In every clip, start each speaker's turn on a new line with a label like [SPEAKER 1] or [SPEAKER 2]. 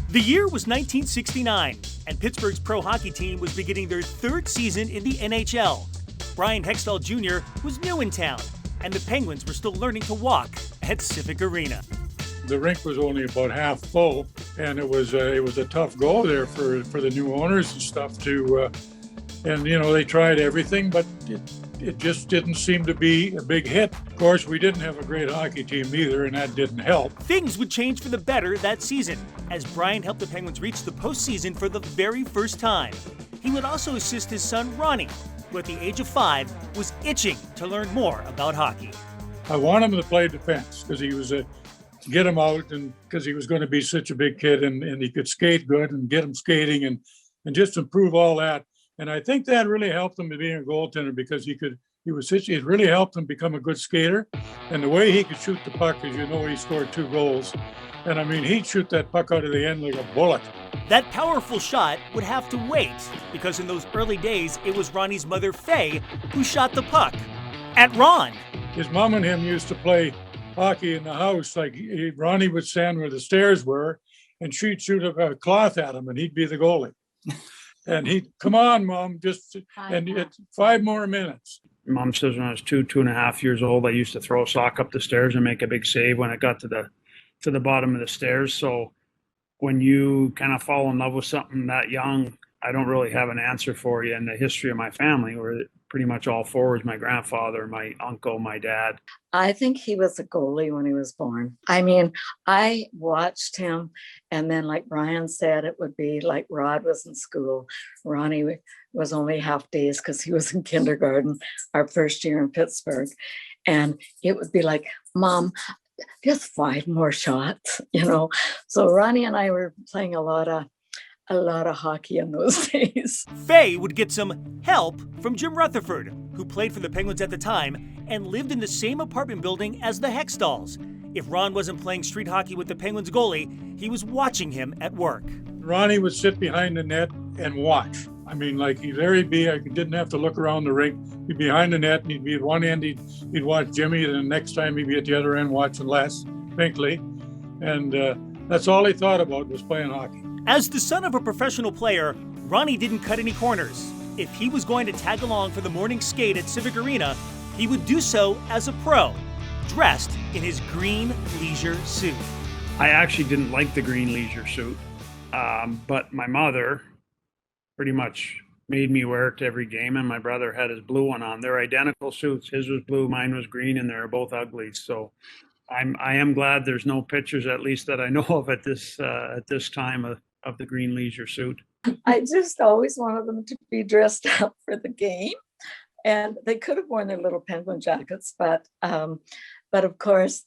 [SPEAKER 1] The year was 1969, and Pittsburgh's pro hockey team was beginning their third season in the NHL. Ron Hextall Jr. was new in town, and the Penguins were still learning to walk at Civic Arena.
[SPEAKER 2] The rink was only about half full, and it was a tough go there for the new owners and stuff to, and they tried everything, but it just didn't seem to be a big hit. Of course, we didn't have a great hockey team either, and that didn't help.
[SPEAKER 1] Things would change for the better that season, as Brian helped the Penguins reach the postseason for the very first time. He would also assist his son, Ronnie, who at the age of 5 was itching to learn more about hockey.
[SPEAKER 2] I want him to play defense because he was get him out, and because he was going to be such a big kid, and he could skate good and get him skating and just improve all that. And I think that really helped him to being a goaltender because it really helped him become a good skater. And the way he could shoot the puck, as you know, he scored 2 goals. And I mean, he'd shoot that puck out of the end like a bullet.
[SPEAKER 1] That powerful shot would have to wait because in those early days, it was Ronnie's mother, Faye, who shot the puck at Ron.
[SPEAKER 2] His mom and him used to play hockey in the house. Like Ronnie would stand where the stairs were, and she'd shoot a cloth at him, and he'd be the goalie. And he'd, come on, Mom, and it's 5 more minutes.
[SPEAKER 3] Mom says when I was 2.5 years old, I used to throw a sock up the stairs and make a big save when I got to the bottom of the stairs. So when you kind of fall in love with something that young, I don't really have an answer for you. In the history of my family, where pretty much all forwards, my grandfather, my uncle, my dad.
[SPEAKER 4] I think he was a goalie when he was born. I mean, I watched him, and then like Brian said, it would be like Rod was in school. Ronnie was only half days because he was in kindergarten, our first year in Pittsburgh. And it would be like, Mom, just 5 more shots, So Ronnie and I were playing a lot of hockey in those days.
[SPEAKER 1] Faye would get some help from Jim Rutherford, who played for the Penguins at the time and lived in the same apartment building as the Hextalls. If Ron wasn't playing street hockey with the Penguins goalie, he was watching him at work.
[SPEAKER 2] Ronnie would sit behind the net and watch. I mean, like there he'd be, I didn't have to look around the rink. He'd be behind the net and he'd be at one end, he'd watch Jimmy, and the next time he'd be at the other end watching Les Binkley. And that's all he thought about was playing hockey.
[SPEAKER 1] As the son of a professional player, Ronnie didn't cut any corners. If he was going to tag along for the morning skate at Civic Arena, he would do so as a pro, dressed in his green leisure suit.
[SPEAKER 3] I actually didn't like the green leisure suit, but my mother pretty much made me wear it to every game, and my brother had his blue one on. They're identical suits. His was blue, mine was green, and they're both ugly. So I am glad there's no pictures, at least that I know of at this time of the green leisure suit.
[SPEAKER 4] I just always wanted them to be dressed up for the game, and they could have worn their little penguin jackets, but of course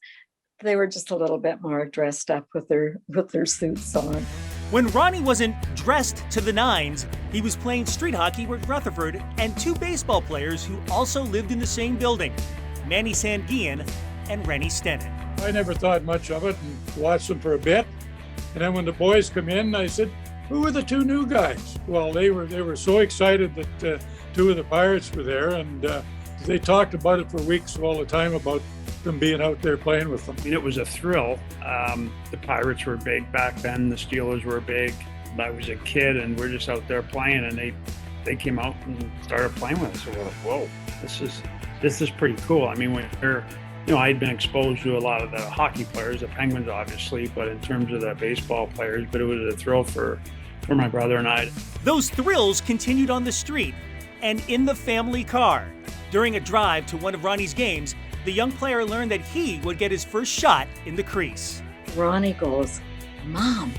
[SPEAKER 4] they were just a little bit more dressed up with their suits on.
[SPEAKER 1] When Ronnie wasn't dressed to the nines, he was playing street hockey with Rutherford and 2 baseball players who also lived in the same building, Manny Sanguian and Rennie Stenen.
[SPEAKER 2] I never thought much of it and watched them for a bit. And then when the boys come in, I said, who are the 2 new guys? Well, they were so excited that 2 of the Pirates were there, and they talked about it for weeks all the time about them being out there playing with them.
[SPEAKER 3] I mean, it was a thrill. The Pirates were big back then. The Steelers were big. I was a kid, and we're just out there playing, and they came out and started playing with us. So we're like, whoa, this is pretty cool. I mean, when you're I'd been exposed to a lot of the hockey players, the Penguins obviously, but in terms of the baseball players, but it was a thrill for my brother and I.
[SPEAKER 1] Those thrills continued on the street and in the family car. During a drive to one of Ronnie's games, the young player learned that he would get his first shot in the crease.
[SPEAKER 4] Ronnie goes, Mom,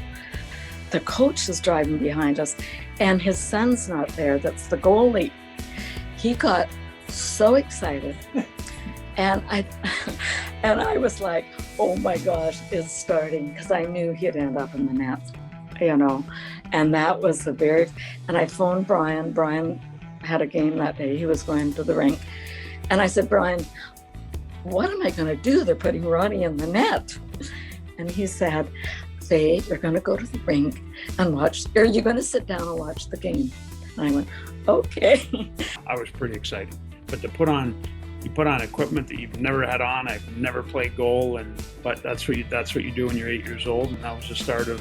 [SPEAKER 4] the coach is driving behind us and his son's not there. That's the goalie. He got so excited. And I was like, oh my gosh, it's starting, because I knew he'd end up in the net, and that was and I phoned Brian. Brian had a game that day. He was going to the rink. And I said, Brian, what am I going to do? They're putting Ronnie in the net. And he said, Faye, you're going to go to the rink and watch, or you're going to sit down and watch the game. And I went, okay.
[SPEAKER 3] I was pretty excited. But you put on equipment that you've never had on. I've never played goal, but that's what you do when you're 8 years old. And that was the start of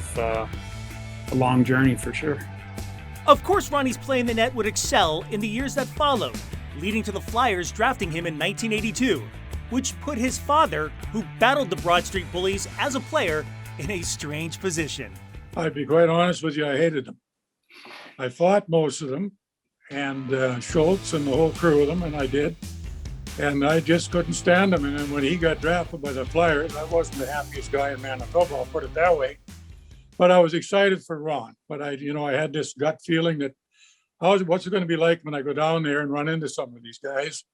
[SPEAKER 3] a long journey for sure.
[SPEAKER 1] Of course, Ronnie's play in the net would excel in the years that followed, leading to the Flyers drafting him in 1982, which put his father, who battled the Broad Street Bullies as a player, in a strange position.
[SPEAKER 2] I'd be quite honest with you, I hated them. I fought most of them, and Schultz and the whole crew of them, and I did. And I just couldn't stand him. And then when he got drafted by the Flyers, I wasn't the happiest guy in Manitoba, I'll put it that way. But I was excited for Ron. But I had this gut feeling that what's it going to be like when I go down there and run into some of these guys?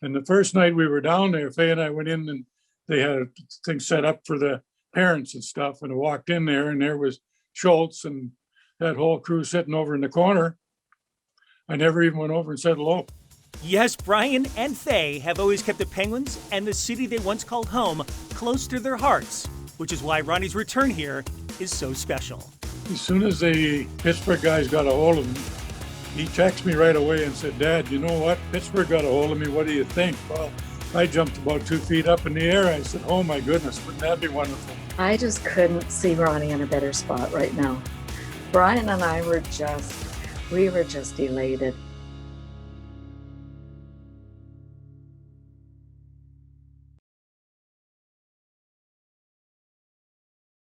[SPEAKER 2] And the first night we were down there, Faye and I went in and they had a thing set up for the parents and stuff. And I walked in there and there was Schultz and that whole crew sitting over in the corner. I never even went over and said hello.
[SPEAKER 1] Yes, Brian and Faye have always kept the Penguins and the city they once called home close to their hearts, which is why Ronnie's return here is so special.
[SPEAKER 2] As soon as the Pittsburgh guys got a hold of him, he texted me right away and said, "Dad, you know what? Pittsburgh got a hold of me. What do you think?" Well, I jumped about 2 feet up in the air. I said, "Oh my goodness, wouldn't that be wonderful?"
[SPEAKER 4] I just couldn't see Ronnie in a better spot right now. Brian and I were just elated.